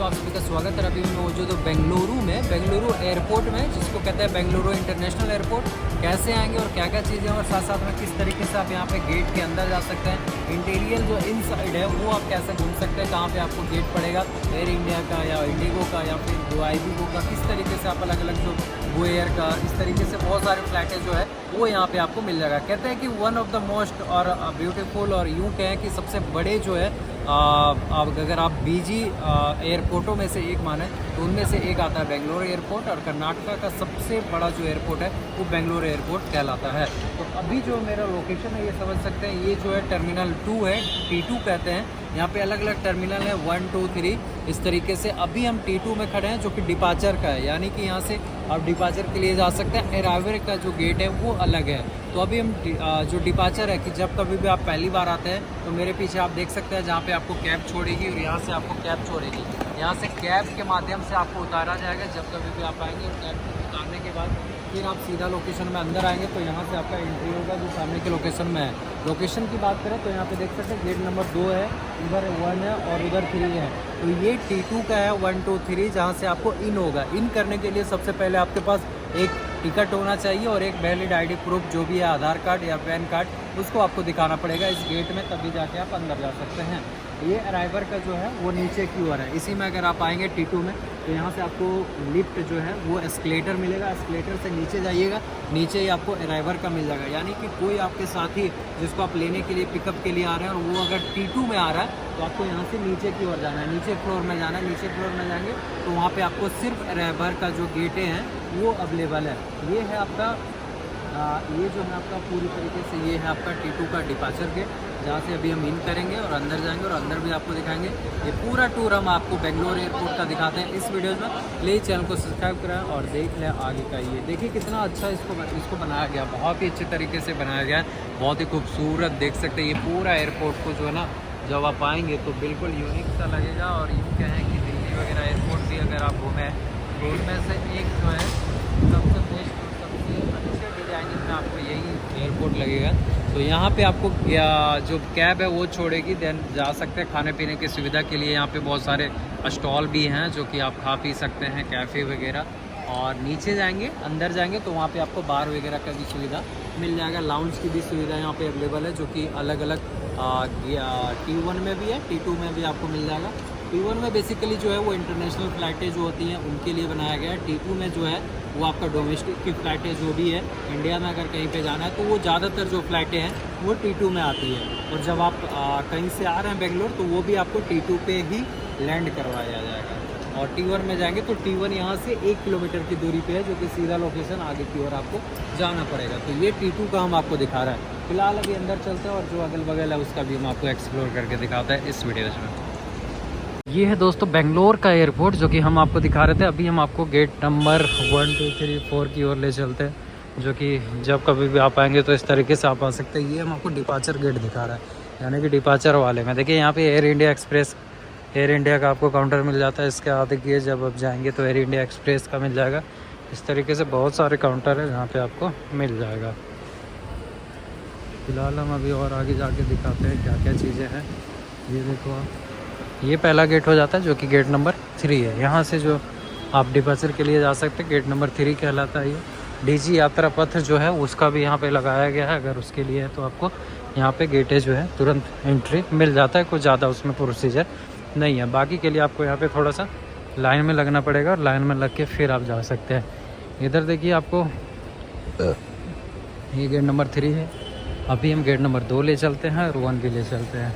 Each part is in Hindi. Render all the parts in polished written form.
दोस्तों, आप सभी का स्वागत है। अभी मैं मौजूद हूँ बेंगलुरु में, बेंगलुरु एयरपोर्ट में, जिसको कहते हैं बेंगलुरु इंटरनेशनल एयरपोर्ट। कैसे आएंगे और क्या क्या चीज़ें और साथ साथ में किस तरीके से आप यहाँ पे गेट के अंदर जा सकते हैं। इंटीरियर जो इन साइड है वो आप कैसे घूम सकते हैं, कहाँ पे आपको गेट पड़ेगा, एयर इंडिया का या इंडिगो का या फिर IndiGo का, किस तरीके से आप अलग अलग जो वो एयर का, इस तरीके से बहुत सारे फ्लाइटें जो है वो यहाँ पे आपको मिल जाएगा। कहते हैं कि वन ऑफ द मोस्ट और ब्यूटीफुल और यूँ कहें कि सबसे बड़े जो है अगर आप बीजी एयरपोर्टों में से एक माने तो उनमें से एक आता है बेंगलोर एयरपोर्ट, और कर्नाटका का सबसे बड़ा जो एयरपोर्ट है वो बेंगलोर एयरपोर्ट कहलाता है। तो अभी जो मेरा लोकेशन है ये समझ सकते हैं, ये जो है टर्मिनल 2 है, T2 कहते हैं। यहाँ पे अलग अलग टर्मिनल है 1, 2, 3 इस तरीके से। अभी हम T2 में खड़े हैं जो कि डिपार्चर का है, यानी कि यहाँ से आप डिपार्चर के लिए जा सकते हैं। अराइवल का जो गेट है वो अलग है। तो अभी हम जो डिपार्चर है कि जब कभी भी आप पहली बार आते हैं तो मेरे पीछे आप देख सकते हैं जहाँ पे आपको कैब छोड़ेगी और यहाँ से आपको कैब छोड़ेगी। यहाँ से कैब के माध्यम से आपको उतारा जाएगा जब कभी भी आप आएंगे, और कैब को उतारने के बाद फिर आप सीधा लोकेशन में अंदर आएंगे तो यहाँ से आपका एंट्री होगा जो सामने के लोकेशन में है। लोकेशन की बात करें तो यहाँ पे देख सकते हैं गेट नंबर 2 है, इधर 1 है और उधर 3 है। तो ये T2 का है 1, 2, 3, जहाँ से आपको इन होगा। इन करने के लिए सबसे पहले आपके पास एक टिकट होना चाहिए और एक वैलिड ID प्रूफ जो भी है, आधार कार्ड या पैन कार्ड, उसको आपको दिखाना पड़ेगा इस गेट में, तभी जाके आप अंदर जा सकते हैं। ये अराइवर का जो है वो नीचे की ओर है। इसी में अगर आप आएंगे T2 में तो यहाँ से आपको लिफ्ट जो है वो एस्केलेटर मिलेगा। एस्केलेटर से नीचे जाइएगा, नीचे ही आपको अराइवर का मिल जाएगा। यानी कि कोई आपके साथी जिसको आप लेने के लिए, पिकअप के लिए आ रहे हैं और वो अगर T2 में आ रहा है तो आपको यहाँ से नीचे की ओर जाना है, नीचे फ्लोर में जाना है। नीचे फ्लोर में जाएंगे तो वहाँ पे आपको सिर्फ अराइवर का जो गेटें हैं वो अवेलेबल है। ये है आपका ये जो है आपका पूरी तरीके से ये है आपका T2 का डिपार्चर गेट, जहाँ से अभी हम इन करेंगे और अंदर जाएंगे और अंदर भी आपको दिखाएंगे। ये पूरा टूर हम आपको बेंगलोर एयरपोर्ट का दिखाते हैं इस वीडियो में। प्लीज़ चैनल को सब्सक्राइब कराएं और देख लें आगे का। ये देखिए कितना अच्छा इसको बनाया गया, बहुत ही अच्छे तरीके से बनाया गया है, बहुत ही खूबसूरत। देख सकते हैं ये पूरा एयरपोर्ट को जो है ना, जब आप आएँगे तो बिल्कुल यूनिक सा लगेगा। और यूँ कहें कि दिल्ली वगैरह एयरपोर्ट भी अगर आप घूमें तो उनमें से एक जो है सबसे बेस्ट और सबसे अच्छे डिजाइनिंग में आपको यही एयरपोर्ट लगेगा। तो यहाँ पे आपको जो कैब है वो छोड़ेगी, देन जा सकते हैं। खाने पीने की सुविधा के लिए यहाँ पे बहुत सारे स्टॉल भी हैं जो कि आप खा पी सकते हैं, कैफ़े वगैरह। और नीचे जाएंगे, अंदर जाएंगे तो वहाँ पे आपको बार वगैरह का भी सुविधा मिल जाएगा। लाउंज की भी सुविधा यहाँ पे अवेलेबल है, जो कि अलग अलग T1 में भी है, T2 में भी आपको मिल जाएगा। T1 में बेसिकली जो है वो इंटरनेशनल फ़्लाइटें जो होती हैं उनके लिए बनाया गया है। T2 में जो है वो आपका डोमेस्टिक की फ़्लाइटें जो भी है, इंडिया में अगर कहीं पे जाना है तो वो ज़्यादातर जो फ़्लाइटें हैं वो T2 में आती है। और जब आप कहीं से आ रहे हैं बेंगलोर तो वो भी आपको T2 पे ही लैंड करवाया जाएगा। और T1 में जाएंगे तो T1 यहाँ से 1 किलोमीटर की दूरी पे है, जो कि सीधा लोकेशन आगे की ओर आपको जाना पड़ेगा। तो ये T2 का हम आपको दिखा रहे हैं। फिलहाल अभी अंदर चलते हैं और जो अगल बगल है उसका भी हम आपको एक्सप्लोर करके दिखाते हैं इस वीडियो में। ये है दोस्तों बेंगलोर का एयरपोर्ट जो कि हम आपको दिखा रहे थे। अभी हम आपको गेट नंबर 1, 2, 3, 4 की ओर ले चलते हैं, जो कि जब कभी भी आप आएंगे तो इस तरीके से आप आ सकते हैं। ये हम आपको डिपार्चर गेट दिखा रहा है, यानी कि डिपार्चर वाले में देखिए यहाँ पे air India express, air India का आपको काउंटर मिल जाता है। इसके आगे की जब आप जाएंगे तो एयर इंडिया एक्सप्रेस का मिल जाएगा। इस तरीके से बहुत सारे काउंटर है जहाँ पे आपको मिल जाएगा। फिलहाल हम अभी और आगे जाके दिखाते हैं क्या क्या चीज़ें हैं। ये देखो आप, ये पहला गेट हो जाता है जो कि गेट नंबर 3 है। यहाँ से जो आप डिपार्चर के लिए जा सकते हैं, गेट नंबर 3 कहलाता है। ये DG यात्रा पथ जो है उसका भी यहाँ पे लगाया गया है। अगर उसके लिए है तो आपको यहाँ पे गेटें जो है तुरंत एंट्री मिल जाता है, कुछ ज़्यादा उसमें प्रोसीजर नहीं है। बाकी के लिए आपको यहाँ पे थोड़ा सा लाइन में लगना पड़ेगा और लाइन में लग के फिर आप जा सकते हैं। इधर देखिए आपको ये गेट नंबर 3 है। अभी हम गेट नंबर 2 ले चलते हैं और 1 भी ले चलते हैं।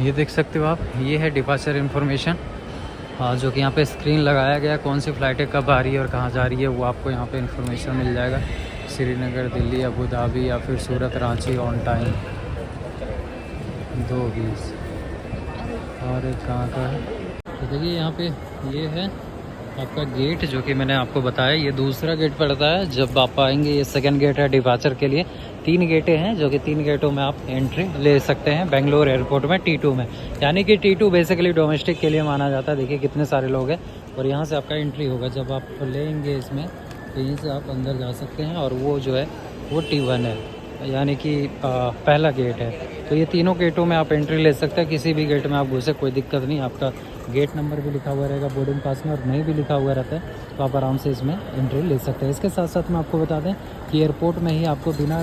ये देख सकते हो आप, ये है डिपार्चर इन्फॉर्मेशन, जो कि यहाँ पे स्क्रीन लगाया गया है। कौन सी फ़्लाइटें कब आ रही है और कहाँ जा रही है वो आपको यहाँ पे इन्फॉर्मेशन मिल जाएगा। श्रीनगर, दिल्ली, अबू धाबी या फिर सूरत, रांची ऑन टाइम 2:20। और एक कहाँ का है तो देखिए यहाँ पे ये है आपका गेट जो कि मैंने आपको बताया। ये दूसरा गेट पड़ता है जब आप आएंगे। ये सेकंड गेट है डिपार्चर के लिए। 3 गेटें हैं जो कि 3 गेटों में आप एंट्री ले सकते हैं बेंगलोर एयरपोर्ट में T2 में। यानी कि T2 बेसिकली डोमेस्टिक के लिए माना जाता है। देखिए कितने सारे लोग हैं और यहाँ से आपका एंट्री होगा। जब आप लेंगे इसमें तो यहीं से आप अंदर जा सकते हैं। और वो जो है वो T1 है। यानी कि पहला गेट है। तो ये तीनों गेटों में आप एंट्री ले सकते हैं, किसी भी गेट में आप घुसे कोई दिक्कत नहीं। आपका गेट नंबर भी लिखा हुआ रहेगा बोर्डिंग पास में, और नहीं भी लिखा हुआ रहता है तो आप आराम से इसमें एंट्री ले सकते हैं। इसके साथ साथ मैं आपको बता दें कि एयरपोर्ट में ही आपको बिना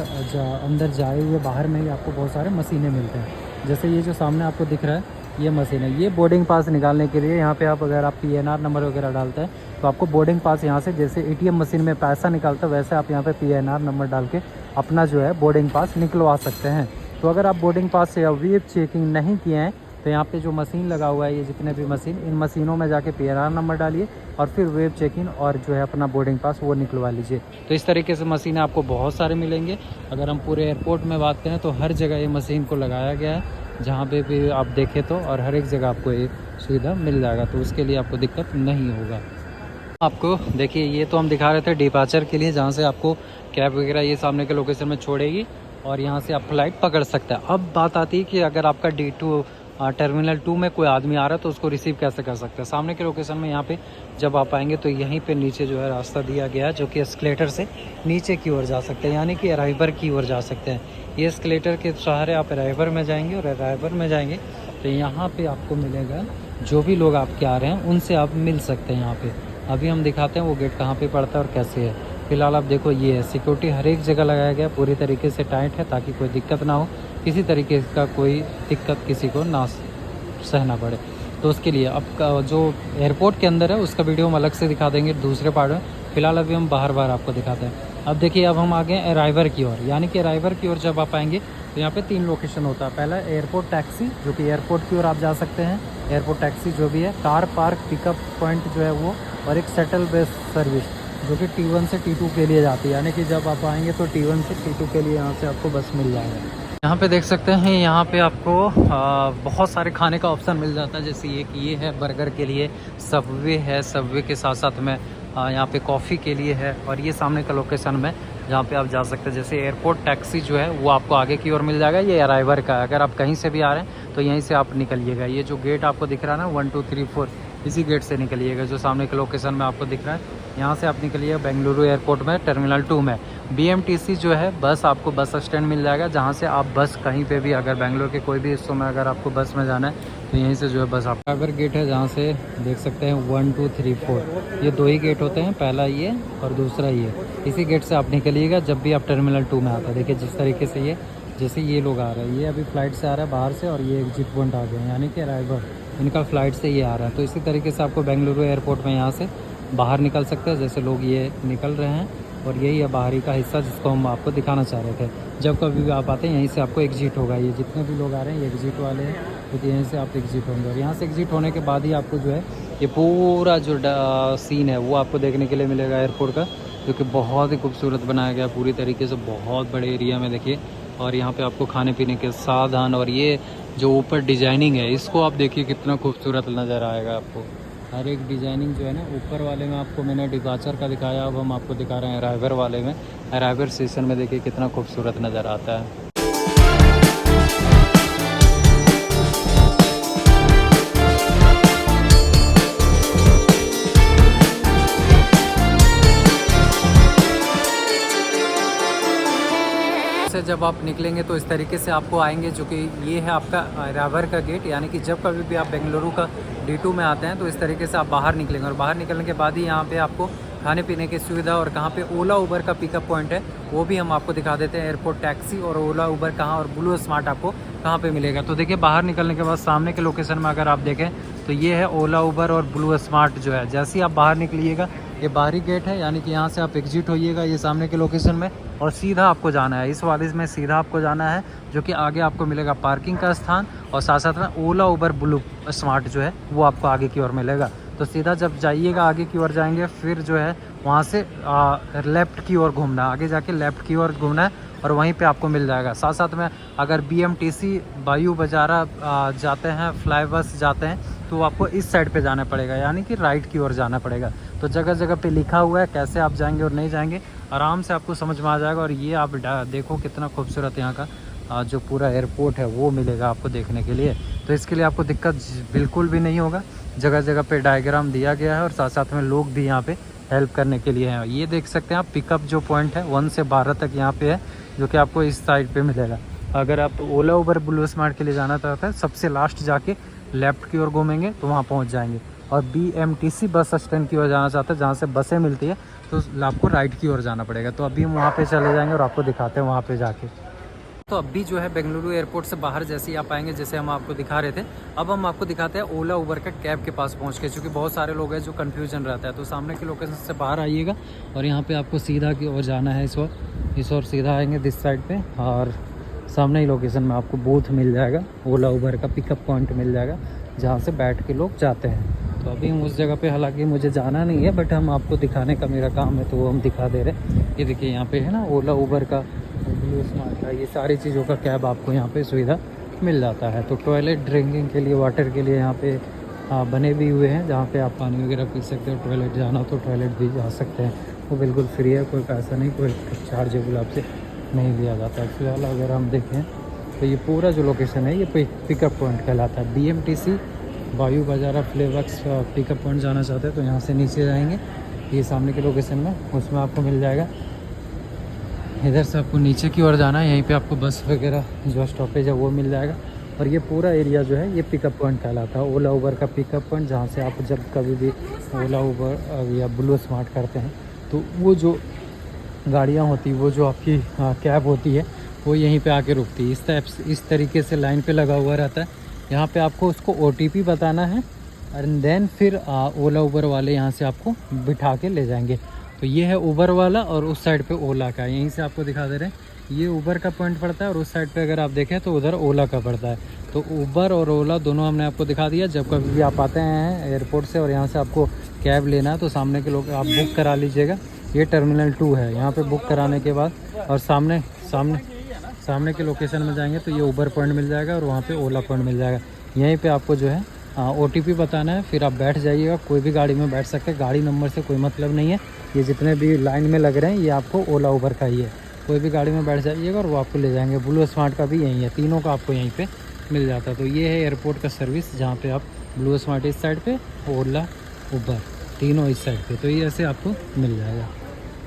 अंदर जाए हुए बाहर में ही आपको बहुत सारे मशीनें मिलते हैं। जैसे ये जो सामने आपको दिख रहा है ये मशीन है, ये बोर्डिंग पास निकालने के लिए। यहाँ पे आप अगर आप PNR नंबर वगैरह डालते हैं तो आपको बोर्डिंग पास यहाँ से, जैसे ATM मशीन में पैसा निकालता है वैसे आप यहाँ पे PNR नंबर डाल के अपना जो है बोर्डिंग पास निकलवा सकते हैं। तो अगर आप बोर्डिंग पास से या वेब चेकिंग नहीं किए हैं तो यहाँ पे जो मशीन लगा हुआ है, ये जितने भी मशीन, इन मशीनों में जाके PNR नंबर डालिए और फिर वेब चेकिंग और जो है अपना बोर्डिंग पास वो निकलवा लीजिए। तो इस तरीके से मशीनें आपको बहुत सारे मिलेंगे। अगर हम पूरे एयरपोर्ट में बात करें तो हर जगह ये मशीन को लगाया गया है, जहाँ पे भी आप देखें तो, और हर एक जगह आपको ये सुविधा मिल जाएगा, तो उसके लिए आपको दिक्कत नहीं होगा। आपको देखिए ये तो हम दिखा रहे थे डिपार्चर के लिए, जहाँ से आपको कैब वगैरह ये सामने के लोकेशन में छोड़ेगी और यहाँ से आप फ्लाइट पकड़ सकते हैं। अब बात आती है कि अगर आपका D2 टर्मिनल 2 में कोई आदमी आ रहा है तो उसको रिसीव कैसे कर सकते हैं। सामने के लोकेशन में यहाँ पे जब आप आएंगे तो यहीं पे नीचे जो है रास्ता दिया गया है, जो कि एस्केलेटर से नीचे की ओर जा सकते हैं, यानी कि अराइवर की ओर जा सकते हैं। ये एस्केलेटर के सहारे आप अराइवर में जाएंगे, और अराइवर में जाएंगे तो यहाँ पे आपको मिलेगा जो भी लोग आपके आ रहे हैं उनसे आप मिल सकते हैं। यहाँ पे अभी हम दिखाते हैं वो गेट कहाँ पे पड़ता है और कैसे है। फिलहाल आप देखो ये है, सिक्योरिटी हर एक जगह लगाया गया, पूरी तरीके से टाइट है ताकि कोई दिक्कत ना हो, किसी तरीके का कोई दिक्कत किसी को ना सहना पड़े। तो उसके लिए अब जो एयरपोर्ट के अंदर है उसका वीडियो हम अलग से दिखा देंगे दूसरे पार्ट में। फिलहाल अभी हम बाहर आपको दिखाते हैं। अब देखिए अब हम आ गए अराइवर की ओर, यानी कि अराइवर की ओर जब आप आएंगे तो यहाँ पे 3 लोकेशन होता है। पहला एयरपोर्ट टैक्सी, जो कि एयरपोर्ट की ओर आप जा सकते हैं, एयरपोर्ट टैक्सी जो भी है, कार पार्क पिकअप पॉइंट जो है वो, और एक शटल बेस सर्विस जो कि T1 से T2 के लिए जाती है, यानी कि जब आप आएंगे तो T1 से T2 के लिए यहाँ से आपको बस मिल जाएगा। यहाँ पे देख सकते हैं, यहाँ पे आपको बहुत सारे खाने का ऑप्शन मिल जाता है। जैसे ये है बर्गर के लिए, सबवे है, सबवे के साथ साथ में यहाँ पे कॉफ़ी के लिए है, और ये सामने का लोकेशन में जहाँ पे आप जा सकते हैं। जैसे एयरपोर्ट टैक्सी जो है वो आपको आगे की ओर मिल जाएगा, ये अराइवर का है। अगर आप कहीं से भी आ रहे हैं तो यहीं से आप निकलिएगा। ये जो गेट आपको दिख रहा है ना 1 2 3 4, इसी गेट से निकलिएगा जो सामने के लोकेशन में आपको दिख रहा है। यहाँ से आप निकलिए बेंगलुरु एयरपोर्ट में टर्मिनल 2 में। BMTC जो है बस, आपको बस स्टैंड मिल जाएगा, जहाँ से आप बस कहीं पे भी, अगर बेंगलुरु के कोई भी हिस्सों में अगर आपको बस में जाना है तो यहीं से जो है बस। आप अगर गेट है जहाँ से देख सकते हैं 1 2 3 4, ये 2 ही गेट होते हैं, पहला ये और दूसरा ये। इसी गेट से आप निकलिएगा जब भी आप टर्मिनल 2 में आता है। देखिए जिस तरीके से ये, जैसे ये लोग आ रहे हैं, ये अभी फ्लाइट से आ रहा है बाहर से, और ये एग्जिट पॉइंट आ गए यानी कि अराइवर, इनका फ्लाइट से ये आ रहा है। तो इसी तरीके से आपको बेंगलुरु एयरपोर्ट में यहाँ से बाहर निकल सकते हैं, जैसे लोग ये निकल रहे हैं। और यही है बाहरी का हिस्सा जिसको हम आपको दिखाना चाह रहे थे। जब कभी भी आप आते हैं यहीं से आपको एग्जिट होगा। ये जितने भी लोग आ रहे हैं ये एग्जिट वाले हैं, तो यहीं से आप एग्जिट होंगे, और यहाँ से एग्जिट होने के बाद ही आपको जो है ये पूरा जो सीन है वो आपको देखने के लिए मिलेगा एयरपोर्ट का, जो कि बहुत ही खूबसूरत बनाया गया पूरी तरीके से, बहुत बड़े एरिया में देखिए। और यहाँ पे आपको खाने पीने के साधन, और ये जो ऊपर डिजाइनिंग है इसको आप देखिए कितना खूबसूरत नज़र आएगा आपको। हर एक डिजाइनिंग जो है ना, ऊपर वाले में आपको मैंने डिपार्चर का दिखाया, अब हम आपको दिखा रहे हैं अराइवर वाले में। अराइवर स्टेशन में देखिए कितना खूबसूरत नज़र आता है। जब आप निकलेंगे तो इस तरीके से आपको आएंगे, जो कि ये है आपका अराइवर का गेट, यानी कि जब कभी भी आप बेंगलुरु का D2 में आते हैं तो इस तरीके से आप बाहर निकलेंगे, और बाहर निकलने के बाद ही यहाँ पे आपको खाने पीने की सुविधा, और कहाँ पे ओला उबर का पिकअप पॉइंट है वो भी हम आपको दिखा देते हैं। एयरपोर्ट टैक्सी और ओला उबर कहाँ, और ब्लू स्मार्ट आपको कहाँ पे मिलेगा। तो देखिए बाहर निकलने के बाद सामने के लोकेशन में अगर आप देखें तो ये है ओला उबर और ब्लू स्मार्ट जो है। जैसे ही आप बाहर निकलिएगा ये बाहरी गेट है, यानी कि यहाँ से आप एग्जिट होइएगा ये सामने के लोकेशन में, और सीधा आपको जाना है इस वाले में, सीधा आपको जाना है, जो कि आगे आपको मिलेगा पार्किंग का स्थान, और साथ साथ में ओला उबर ब्लू स्मार्ट जो है वो आपको आगे की ओर मिलेगा। तो सीधा जब जाइएगा आगे की ओर जाएंगे, फिर जो है वहाँ से लेफ़्ट की ओर घूमना, आगे जाके लेफ़्ट की ओर घूमना है, और वहीं पे आपको मिल जाएगा। साथ साथ में अगर BMTC बायू बजारा जाते हैं, फ्लाई बस जाते हैं, तो आपको इस साइड पे जाना पड़ेगा, यानी कि राइट की ओर जाना पड़ेगा। तो जगह जगह पे लिखा हुआ है कैसे आप जाएंगे और नहीं जाएंगे, आराम से आपको समझ में आ जाएगा। और ये आप देखो कितना खूबसूरत यहाँ का जो पूरा एयरपोर्ट है वो मिलेगा आपको देखने के लिए। तो इसके लिए आपको दिक्कत बिल्कुल भी नहीं होगा। जगह जगह पे डायग्राम दिया गया है, और साथ साथ में लोग भी यहाँ पे हेल्प करने के लिए हैं। ये देख सकते हैं आप पिकअप जो पॉइंट है 1 से 12 तक यहाँ पे है। जो कि आपको इस साइड पे मिलेगा। अगर आप ओला उबर ब्लू स्मार्ट के लिए जाना चाहते हैं, सबसे लास्ट जाके लेफ़्ट की ओर घूमेंगे तो वहाँ पहुँच जाएंगे। और BMTC बस स्टैंड की ओर जाना चाहते हैं, जहाँ से बसें मिलती है, तो आपको राइट की ओर जाना पड़ेगा। तो अभी हम वहाँ पे चले जाएंगे और आपको दिखाते हैं वहाँ पे जाके। तो अभी जो है बेंगलुरु एयरपोर्ट से बाहर जैसे ही आप आएंगे, जैसे हम आपको दिखा रहे थे, अब हम आपको दिखाते हैं ओला उबर का कैब के पास पहुँच के, क्योंकि बहुत सारे लोग हैं जो कन्फ्यूजन रहता है। तो सामने की लोकेशन से बाहर आइएगा और यहाँ पर आपको सीधा की ओर जाना है। इस ओर सीधा आएँगे दिस साइड पर, और सामने ही लोकेशन में आपको बूथ मिल जाएगा, ओला उबर का पिकअप पॉइंट मिल जाएगा, जहाँ से बैठ के लोग जाते हैं। तो अभी हम उस जगह पे, हालांकि मुझे जाना नहीं है, बट हम आपको दिखाने का मेरा काम है, तो वो हम दिखा दे रहे हैं। ये देखिए यहाँ पे है ना ओला उबर का, ब्लू स्मार्ट का, ये सारी चीज़ों का कैब आपको यहाँ पे सुविधा मिल जाता है। तो टॉयलेट ड्रिंकिंग के लिए, वाटर के लिए यहाँ पे बने भी हुए हैं, जहाँ पे आप पानी वगैरह पी सकते हो। टॉयलेट जाना तो टॉयलेट भी जा सकते हैं, वो बिल्कुल फ्री है, कोई पैसा नहीं, कोई चार्जेबल आपसे नहीं लिया जाता है। फिलहाल अगर हम देखें तो ये पूरा जो लोकेशन है, ये पिकअप पॉइंट कहलाता है। BMTC वायु बाजारा फ्लेवर्स पिकअप पॉइंट जाना चाहते हैं तो यहाँ से नीचे जाएंगे, ये सामने के लोकेशन में, उसमें आपको मिल जाएगा। इधर से आपको नीचे की ओर जाना है, यहीं पे आपको बस वगैरह जो स्टॉपेज है वो मिल जाएगा। और ये पूरा एरिया जो है ये पिकअप पॉइंट कहलाता है, ओला उबर का पिकअप पॉइंट, जहाँ से आप जब कभी भी ओला उबर या ब्लू स्मार्ट करते हैं तो वो जो गाड़ियाँ होती, वो जो आपकी कैब होती है, वो यहीं पे आके रुकती है। इस तरीके से लाइन पे लगा हुआ रहता है। यहाँ पे आपको उसको OTP बताना है, एंड देन फिर ओला उबर वाले यहाँ से आपको बिठा के ले जाएंगे। तो ये है उबर वाला, और उस साइड पे ओला का, यहीं से आपको दिखा दे रहे हैं। ये उबर का पॉइंट पड़ता है, और उस साइड पे अगर आप देखें तो उधर ओला का पड़ता है। तो उबर और ओला दोनों हमने आपको दिखा दिया। जब कभी भी आप आते हैं एयरपोर्ट से और यहाँ से आपको कैब लेना है, तो सामने के लोग आप बुक करा लीजिएगा। ये टर्मिनल 2 है, यहाँ पे बुक कराने के बाद और सामने के लोकेशन में जाएंगे तो ये उबर पॉइंट मिल जाएगा, और वहाँ पे ओला पॉइंट मिल जाएगा। यहीं पे आपको जो है OTP बताना है, फिर आप बैठ जाइएगा। कोई भी गाड़ी में बैठ सकते हैं, गाड़ी नंबर से कोई मतलब नहीं है। ये जितने भी लाइन में लग रहे हैं ये आपको ओला उबर का ही है। कोई भी गाड़ी में बैठ जाइएगा और वो आपको ले जाएंगे। ब्लू स्मार्ट का भी यही है, तीनों का आपको यहीं पर मिल जाता है। तो ये है एयरपोर्ट का सर्विस, जहाँ पर आप ब्लू स्मार्ट इस साइड पर, ओला उबर तीनों इस साइड पर, तो ये ऐसे आपको मिल जाएगा।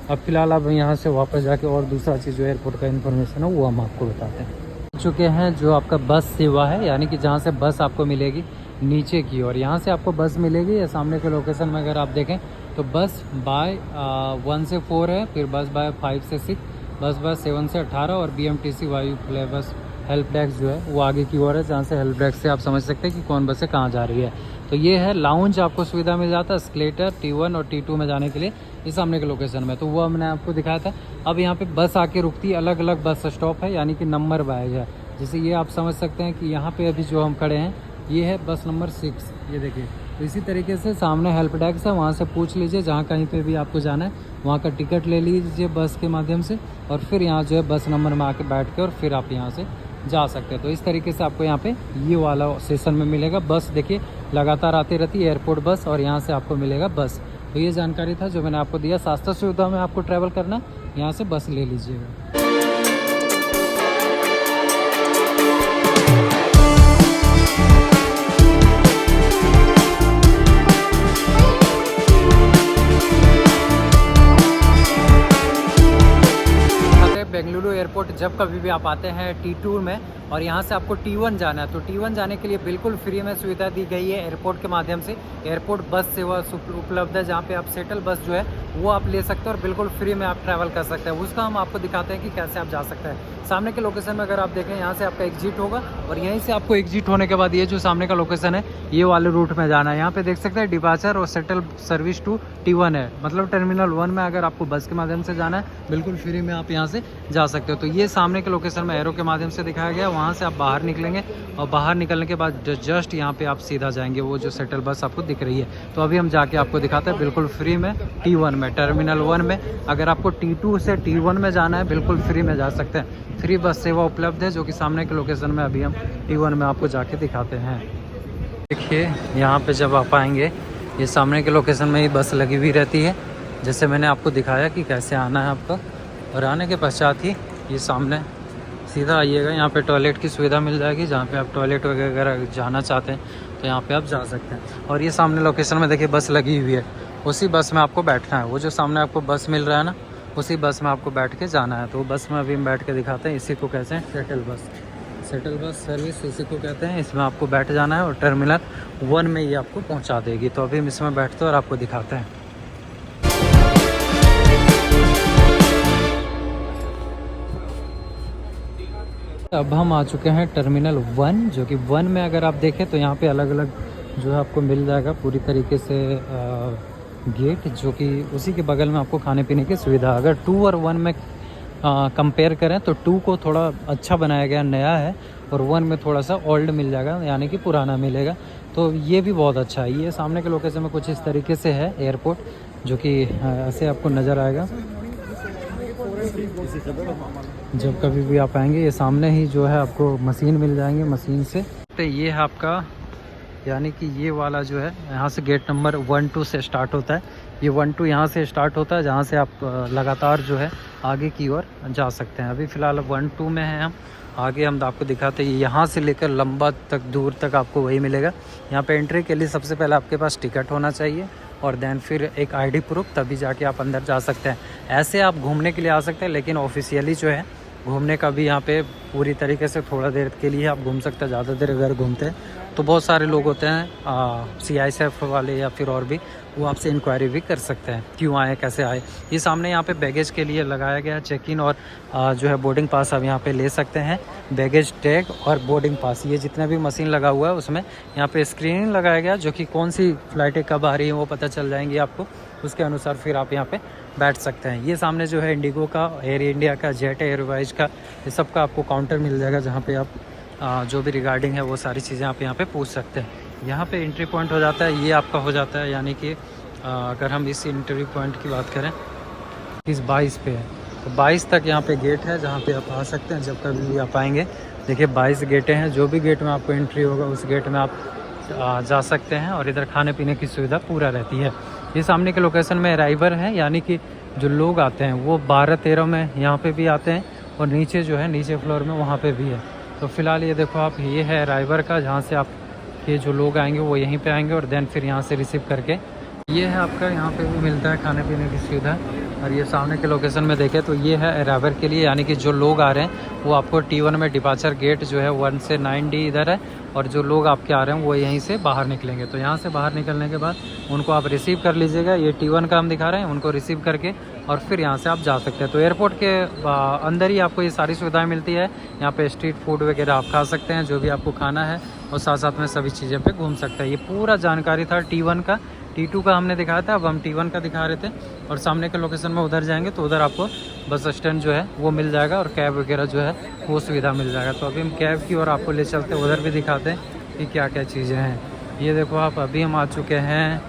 अब फिलहाल अब यहाँ से वापस जाके और दूसरा चीज़ जो एयरपोर्ट का इन्फॉर्मेशन है वो हम आपको बताते हैं। चुके हैं जो आपका बस सेवा है, यानी कि जहाँ से बस आपको मिलेगी नीचे की ओर, यहाँ से आपको बस मिलेगी। या सामने के लोकेशन में अगर आप देखें तो बस बाय 1 से 4 है, फिर बस बाय 5 से 6, बस बाय 7 से 18, और BMTC वायु फ्लेवर्स हेल्प डेस्क जो है वो आगे की ओर है, जहाँ से हेल्प डेस्क से आप समझ सकते हैं कि कौन बसें कहाँ जा रही है। तो ये है लाउंज, आपको सुविधा मिल जाता है एस्केलेटर T1 और T2 में जाने के लिए, इस सामने के लोकेशन में। तो वो हमने आपको दिखाया था। अब यहाँ पे बस आके रुकती है, अलग अलग बस स्टॉप है, यानी कि नंबर वाइज है। जैसे ये आप समझ सकते हैं कि यहाँ पे अभी जो हम खड़े हैं ये है बस नंबर 6, ये देखिए। तो इसी तरीके से सामने हेल्प डेस्क है, वहाँ से पूछ लीजिए, जहाँ कहीं पे भी आपको जाना है वहाँ का टिकट ले लीजिए बस के माध्यम से, और फिर यहाँ जो है बस नंबर में आके बैठ के और फिर आप यहाँ से जा सकते हैं। तो इस तरीके से आपको यहाँ पे ये वाला सेशन में मिलेगा। बस देखिए लगातार आती रहती है एयरपोर्ट बस, और यहाँ से आपको मिलेगा बस। तो ये जानकारी था जो मैंने आपको दिया। सस्ता सुविधा में आपको ट्रैवल करना, यहाँ से बस ले लीजिएगा। बेंगलुरु एयरपोर्ट जब कभी भी आप आते हैं T2 में, और यहाँ से आपको T1 जाना है, तो T1 जाने के लिए बिल्कुल फ्री में सुविधा दी गई है एयरपोर्ट के माध्यम से। एयरपोर्ट बस सेवा उपलब्ध है, जहाँ पे आप सेटल बस जो है वो आप ले सकते हैं और बिल्कुल फ्री में आप ट्रैवल कर सकते हैं। उसका हम आपको दिखाते हैं कि कैसे आप जा सकते हैं। सामने के लोकेशन में अगर आप देखें, यहाँ से आपका एग्जिट होगा, और यहीं से आपको एग्जिट होने के बाद ये जो सामने का लोकेशन है ये वाले रूट में जाना है। यहाँ पे देख सकते हैं डिपार्चर और सेटल सर्विस टू T1 है, मतलब टर्मिनल 1 में अगर आपको बस के माध्यम से जाना है बिल्कुल फ्री में आप यहाँ से जा सकते हो। तो ये सामने के लोकेशन में एरो के माध्यम से दिखाया गया, वहाँ से आप बाहर निकलेंगे, और बाहर निकलने के बाद जस्ट यहाँ पे आप सीधा जाएंगे, वो जो सेटल बस आपको दिख रही है। तो अभी हम जाके आपको दिखाते हैं बिल्कुल फ्री में T1 में, टर्मिनल 1 में। अगर आपको T2 से T1 में जाना है बिल्कुल फ्री में जा सकते हैं। फ्री बस सेवा उपलब्ध है, जो कि सामने के लोकेशन में अभी हम T1 में आपको जाके दिखाते हैं। देखिए यहाँ पे जब आप आएंगे, ये सामने के लोकेशन में ही बस लगी हुई रहती है, जैसे मैंने आपको दिखाया कि कैसे आना है आपका। और आने के पश्चात ही ये सामने सीधा आइएगा, यहाँ पे टॉयलेट की सुविधा मिल जाएगी। जहाँ पे आप टॉयलेट वगैरह जाना चाहते हैं तो यहाँ पे आप जा सकते हैं। और ये सामने लोकेशन में देखिए बस लगी हुई है, उसी बस में आपको बैठना है। वो जो सामने आपको बस मिल रहा है ना, उसी बस में आपको बैठ के जाना है। तो बस में अभी हम बैठ के दिखाते हैं, इसी को कहते हैं shuttle bus. Shuttle bus service इसी को कहते हैं। इसमें आपको बैठ जाना है और टर्मिनल 1 में ये आपको पहुंचा देगी। तो अभी हम इसमें बैठते हैं और आपको दिखाते हैं। अब हम आ चुके हैं टर्मिनल 1, जो कि 1 में अगर आप देखें तो यहाँ पे अलग अलग जो है आपको मिल जाएगा पूरी तरीके से गेट, जो कि उसी के बगल में आपको खाने पीने की सुविधा। अगर 2 और 1 में कंपेयर करें तो 2 को थोड़ा अच्छा बनाया गया, नया है, और 1 में थोड़ा सा ओल्ड मिल जाएगा, यानी कि पुराना मिलेगा। तो ये भी बहुत अच्छा है। ये सामने के लोकेशन में कुछ इस तरीके से है एयरपोर्ट, जो कि ऐसे आपको नज़र आएगा जब कभी भी आप आएंगे। ये सामने ही जो है आपको मशीन मिल जाएंगे, मशीन से। तो ये है आपका, यानी कि ये वाला जो है यहाँ से गेट नंबर 1-2 से स्टार्ट होता है। ये 1-2 यहाँ से स्टार्ट होता है, जहाँ से आप लगातार जो है आगे की ओर जा सकते हैं। अभी फ़िलहाल 1-2 में हैं हम। आगे हम आपको दिखाते हैं, यहाँ से लेकर लंबा तक दूर तक आपको वही मिलेगा। यहाँ पे एंट्री के लिए सबसे पहले आपके पास टिकट होना चाहिए और देन फिर एक आईडी प्रूफ, तभी जाके आप अंदर जा सकते हैं। ऐसे आप घूमने के लिए आ सकते हैं, लेकिन ऑफिशियली जो है घूमने का भी यहाँ पे पूरी तरीके से थोड़ा देर के लिए आप घूम सकते हैं। ज़्यादा देर अगर घूमते हैं तो बहुत सारे लोग होते हैं CISF वाले या फिर और भी, वो आपसे इंक्वायरी भी कर सकते हैं क्यों आए, कैसे आए। ये सामने यहाँ पे बैगेज के लिए लगाया गया है चेक इन और जो है बोर्डिंग पास आप यहाँ पे ले सकते हैं। बैगेज टैग और बोर्डिंग पास, ये जितना भी मशीन लगा हुआ है उसमें यहाँ पे स्क्रीनिंग लगाया गया, जो कि कौन सी फ़्लाइटें कब आ रही हैं वो पता चल जाएंगी आपको। उसके अनुसार फिर आप यहाँ पे बैठ सकते हैं। ये सामने जो है इंडिगो का, एयर इंडिया का, जेट एयरवेज का, ये सब का आपको काउंटर मिल जाएगा, जहाँ पे आप जो भी रिगार्डिंग है वो सारी चीज़ें आप यहाँ पे पूछ सकते हैं। यहाँ पे एंट्री पॉइंट हो जाता है, ये आपका हो जाता है, यानी कि अगर हम इस एंट्री पॉइंट की बात करें इस 22 पे है, तो 22 तक यहाँ पे गेट है, जहाँ पे आप आ सकते हैं जब कभी भी आप आएंगे। देखिए 22 गेटें हैं, जो भी गेट में आपको एंट्री होगा उस गेट में आप जा सकते हैं, और इधर खाने पीने की सुविधा पूरा रहती है। ये सामने के लोकेशन में अराइवर है, यानी कि जो लोग आते हैं वो 12-13 में यहाँ पे भी आते हैं, और नीचे जो है नीचे फ्लोर में वहाँ पे भी है। तो फिलहाल ये देखो आप, ये है अराइवर का, जहाँ से आप के जो लोग आएंगे वो यहीं पे आएंगे और देन फिर यहाँ से रिसीव करके, ये है आपका, यहाँ पे भी मिलता है खाने पीने की सुविधा। और ये सामने के लोकेशन में देखें तो ये है अराइवर के लिए, यानी कि जो लोग आ रहे हैं वो आपको T1 में डिपार्चर गेट जो है 1 से 9D इधर है, और जो लोग आपके आ रहे हैं वो यहीं से बाहर निकलेंगे। तो यहाँ से बाहर निकलने के बाद उनको आप रिसीव कर लीजिएगा। ये T1 का हम दिखा रहे हैं, उनको रिसीव करके और फिर यहाँ से आप जा सकते हैं। तो एयरपोर्ट के अंदर ही आपको ये सारी सुविधाएं मिलती है। यहाँ पे स्ट्रीट फूड वगैरह आप खा सकते हैं, जो भी आपको खाना है, और साथ साथ में सभी चीज़ें पे घूम सकते हैं। ये पूरा जानकारी था T1 का। T2 का हमने दिखाया था, अब हम T1 का दिखा रहे थे। और सामने के लोकेशन में उधर जाएंगे तो उधर आपको बस स्टैंड जो है वो मिल जाएगा, और कैब वगैरह जो है वो सुविधा मिल जाएगा। तो अभी हम कैब की और आपको ले चलते हैं, उधर भी दिखाते हैं कि क्या क्या चीज़ें हैं। ये देखो आप, अभी हम आ चुके हैं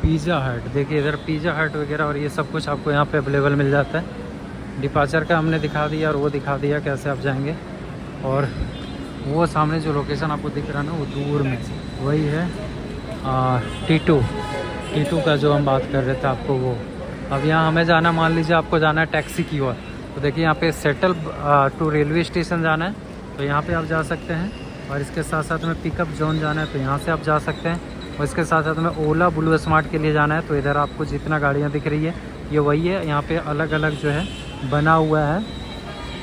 पिज़्ज़ा हट। देखिए इधर पिज़्ज़ा हट वगैरह और ये सब कुछ आपको यहाँ पे अवेलेबल मिल जाता है। डिपार्चर का हमने दिखा दिया और वो दिखा दिया कैसे आप जाएंगे। और वो सामने जो लोकेशन आपको दिख रहा है ना, वो दूर में वही है T2 का जो हम बात कर रहे थे आपको वो। अब यहाँ हमें जाना, मान लीजिए आपको जाना है टैक्सी की ओर, तो देखिए यहाँ पे सेटल टू रेलवे स्टेशन जाना है, तो यहाँ पे आप जा सकते हैं। और इसके साथ साथ में पिकअप जोन जाना है, तो यहाँ से आप जा सकते हैं। और इसके साथ साथ में ओला ब्लू स्मार्ट के लिए जाना है, तो इधर आपको जितना गाड़ियाँ दिख रही है ये वही है। यहाँ पे अलग अलग जो है बना हुआ है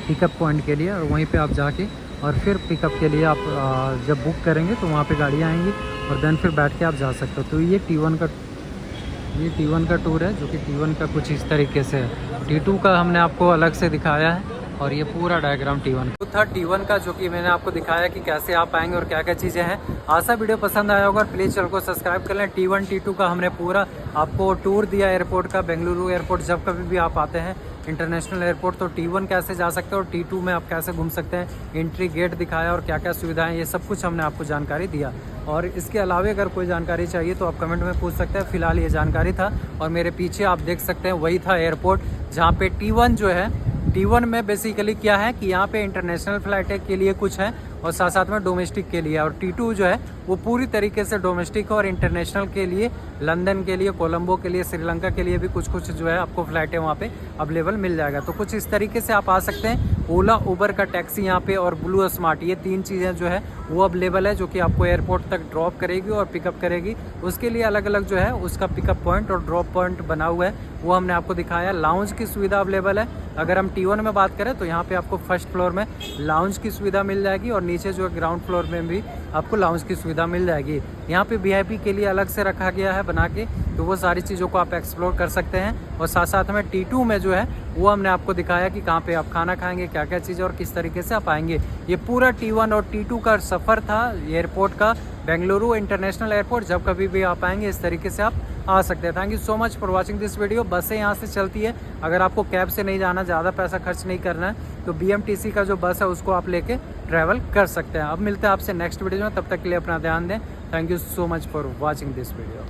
पिकअप पॉइंट के लिए, और वहीं पे आप जाके और फिर पिकअप के लिए आप जब बुक करेंगे तो वहाँ पे गाड़ियाँ आएंगी, और देन फिर बैठ के आप जा सकते हो। तो ये T1 का टूर है, जो कि T1 का कुछ इस तरीके से है। T2 का हमने आपको अलग से दिखाया है, और ये पूरा डायग्राम T1 का था। T1 का जो कि मैंने आपको दिखाया कि कैसे आप आएंगे और क्या क्या चीज़ें हैं। आशा वीडियो पसंद आया होगा, प्लीज़ चैनल को सब्सक्राइब कर लें। T1 T2 का हमने पूरा आपको टूर दिया एयरपोर्ट का। बेंगलुरु एयरपोर्ट जब कभी भी आप आते हैं इंटरनेशनल एयरपोर्ट, तो T1 कैसे जा सकते हैं और T2 में आप कैसे घूम सकते हैं, एंट्री गेट दिखाया और क्या क्या सुविधाएं, ये सब कुछ हमने आपको जानकारी दिया। और इसके अलावा अगर कोई जानकारी चाहिए तो आप कमेंट में पूछ सकते हैं। फिलहाल ये जानकारी था, और मेरे पीछे आप देख सकते हैं वही था एयरपोर्ट, जहाँ पे T1 जो है, T1 में बेसिकली क्या है कि यहाँ पे इंटरनेशनल फ्लाइट के लिए कुछ है और साथ साथ में डोमेस्टिक के लिए, और T2 जो है वो पूरी तरीके से डोमेस्टिक और इंटरनेशनल के लिए, लंदन के लिए, कोलंबो के लिए, श्रीलंका के लिए भी कुछ कुछ जो है आपको फ्लाइटें वहाँ पे अवेलेबल मिल जाएगा। तो कुछ इस तरीके से आप आ सकते हैं। ओला उबर का टैक्सी यहाँ पे और ब्लू स्मार्ट, ये 3 चीज़ें जो है वो अवेलेबल है, जो कि आपको एयरपोर्ट तक ड्रॉप करेगी और पिकअप करेगी। उसके लिए अलग अलग जो है उसका पिकअप पॉइंट और ड्रॉप पॉइंट बना हुआ है, वो हमने आपको दिखाया। लाउंज की सुविधा अवेलेबल है। अगर हम T1 में बात करें तो यहाँ पे आपको फर्स्ट फ्लोर में लाउंज की सुविधा मिल जाएगी और नीचे जो है ग्राउंड फ्लोर में भी आपको लाउंज की सुविधा मिल जाएगी। यहाँ पे VIP के लिए अलग से रखा गया है बना के, तो वो सारी चीज़ों को आप एक्सप्लोर कर सकते हैं। और साथ साथ में T2 में जो है वो हमने आपको दिखाया कि कहाँ पे आप खाना खाएंगे, क्या क्या चीज़ें और किस तरीके से आप आएंगे। ये पूरा T1 और T2 का सफ़र था एयरपोर्ट का, बेंगलुरु इंटरनेशनल एयरपोर्ट। जब कभी भी आप आएंगे इस तरीके से आप आ सकते हैं। Thank you so much for watching this video. बसें यहाँ से चलती है, अगर आपको कैब से नहीं जाना, ज़्यादा पैसा खर्च नहीं करना है, तो BMTC का जो बस है उसको आप लेके ट्रैवल कर सकते हैं। अब मिलते हैं आपसे नेक्स्ट वीडियो में, तब तक के लिए अपना ध्यान दें। Thank you so much for watching this video.